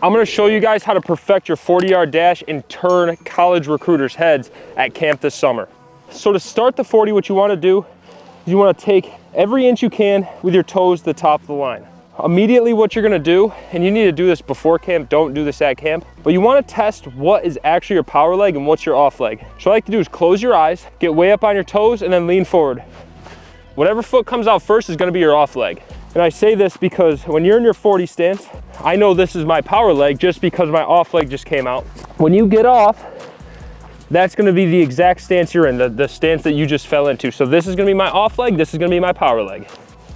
I'm gonna show you guys how to perfect your 40-yard dash and turn college recruiters' heads at camp this summer. So to start the 40, what you wanna do is you wanna take every inch you can with your toes to the top of the line. Immediately what you're gonna do, and you need to do this before camp, don't do this at camp, but you wanna test what is actually your power leg and what's your off leg. So what I like to do is close your eyes, get way up on your toes, and then lean forward. Whatever foot comes out first is gonna be your off leg. And I say this because when you're in your 40 stance, I know this is my power leg just because my off leg just came out. When you get off, that's gonna be the exact stance you're in, the stance that you just fell into. So this is gonna be my off leg, this is gonna be my power leg.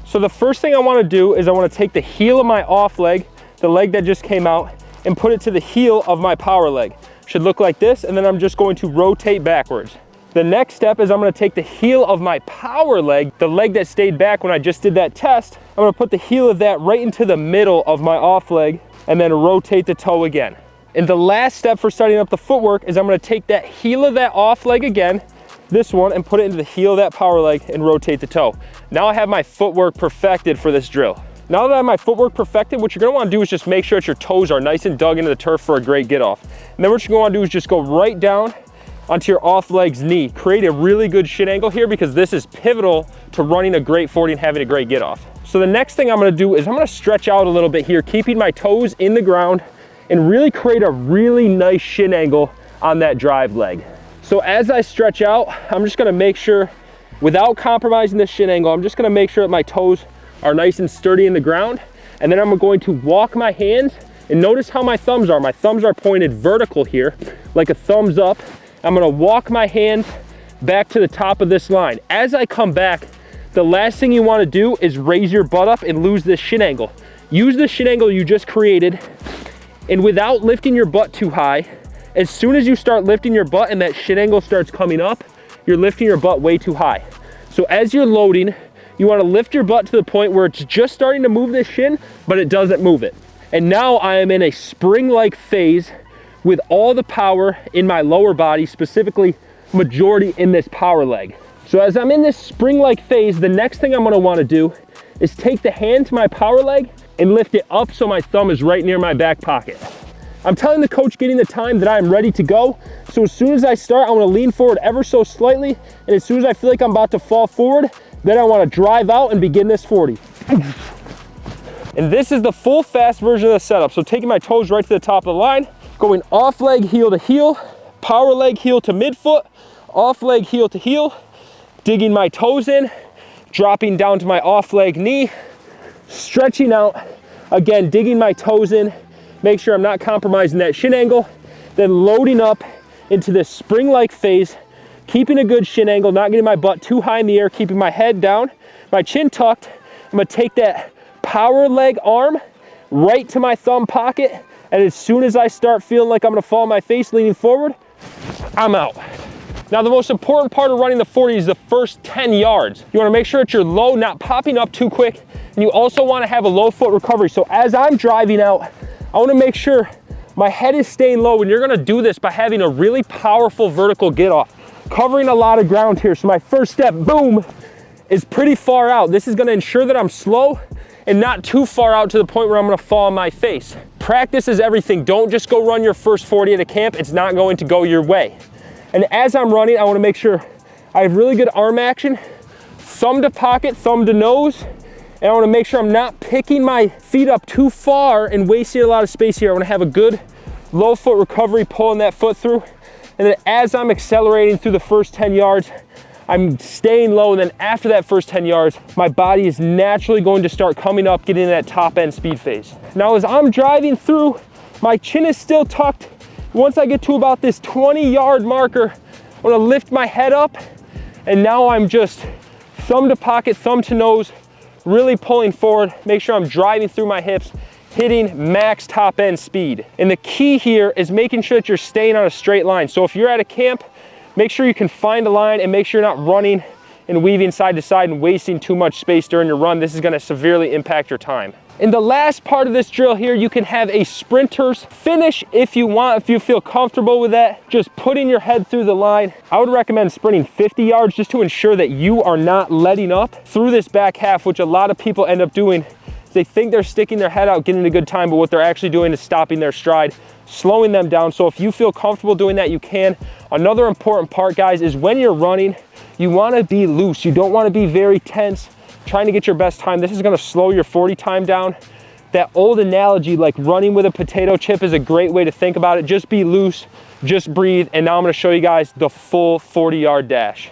So the first thing I wanna do is I wanna take the heel of my off leg, the leg that just came out, and put it to the heel of my power leg. Should look like this, and then I'm just going to rotate backwards. The next step is I'm gonna take the heel of my power leg, the leg that stayed back when I just did that test, I'm gonna put the heel of that right into the middle of my off leg and then rotate the toe again. And the last step for setting up the footwork is I'm gonna take that heel of that off leg again, this one, and put it into the heel of that power leg and rotate the toe. Now I have my footwork perfected for this drill. Now that I have my footwork perfected, what you're gonna wanna do is just make sure that your toes are nice and dug into the turf for a great get off. And then what you're gonna wanna do is just go right down onto your off leg's knee. Create a really good shin angle here because this is pivotal to running a great 40 and having a great get off. So the next thing I'm gonna do is I'm gonna stretch out a little bit here, keeping my toes in the ground and really create a really nice shin angle on that drive leg. So as I stretch out, I'm just gonna make sure, without compromising the shin angle, I'm just gonna make sure that my toes are nice and sturdy in the ground. And then I'm going to walk my hands, and notice how my thumbs are. My thumbs are pointed vertical here, like a thumbs up. I'm gonna walk my hand back to the top of this line. As I come back, the last thing you wanna do is raise your butt up and lose this shin angle. Use the shin angle you just created, and without lifting your butt too high, as soon as you start lifting your butt and that shin angle starts coming up, you're lifting your butt way too high. So as you're loading, you wanna lift your butt to the point where it's just starting to move this shin, but it doesn't move it. And now I am in a spring-like phase with all the power in my lower body, specifically majority in this power leg. So as I'm in this spring-like phase, the next thing I'm gonna wanna do is take the hand to my power leg and lift it up so my thumb is right near my back pocket. I'm telling the coach getting the time that I'm ready to go. So as soon as I start, I wanna lean forward ever so slightly. And as soon as I feel like I'm about to fall forward, then I wanna drive out and begin this 40. And this is the full fast version of the setup. So taking my toes right to the top of the line, going off leg, heel to heel, power leg, heel to midfoot, off leg, heel to heel, digging my toes in, dropping down to my off leg knee, stretching out, again, digging my toes in, make sure I'm not compromising that shin angle, then loading up into this spring-like phase, keeping a good shin angle, not getting my butt too high in the air, keeping my head down, my chin tucked. I'm gonna take that power leg arm right to my thumb pocket, and as soon as I start feeling like I'm gonna fall on my face leaning forward, I'm out. Now the most important part of running the 40 is the first 10 yards. You wanna make sure that you're low, not popping up too quick, and you also wanna have a low foot recovery. So as I'm driving out, I wanna make sure my head is staying low, and you're gonna do this by having a really powerful vertical get off, covering a lot of ground here. So my first step, boom, is pretty far out. This is gonna ensure that I'm slow and not too far out to the point where I'm gonna fall on my face. Practice is everything. Don't just go run your first 40 at a camp. It's not going to go your way. And as I'm running, I wanna make sure I have really good arm action, thumb to pocket, thumb to nose, and I wanna make sure I'm not picking my feet up too far and wasting a lot of space here. I wanna have a good low foot recovery, pulling that foot through. And then as I'm accelerating through the first 10 yards, I'm staying low, and then after that first 10 yards, my body is naturally going to start coming up, getting in that top end speed phase. Now as I'm driving through, my chin is still tucked. Once I get to about this 20-yard marker, I'm gonna lift my head up, and now I'm just thumb to pocket, thumb to nose, really pulling forward, make sure I'm driving through my hips, hitting max top end speed. And the key here is making sure that you're staying on a straight line. So if you're at a camp, make sure you can find a line and make sure you're not running and weaving side to side and wasting too much space during your run. This is gonna severely impact your time. In the last part of this drill here, you can have a sprinter's finish if you want, if you feel comfortable with that. Just putting your head through the line. I would recommend sprinting 50 yards just to ensure that you are not letting up through this back half, which a lot of people end up doing. They think they're sticking their head out, getting a good time, but what they're actually doing is stopping their stride, slowing them down. So if you feel comfortable doing that, you can. Another important part, guys, is when you're running, you wanna be loose. You don't wanna be very tense, trying to get your best time. This is gonna slow your 40 time down. That old analogy, like running with a potato chip, is a great way to think about it. Just be loose, just breathe. And now I'm gonna show you guys the full 40-yard dash.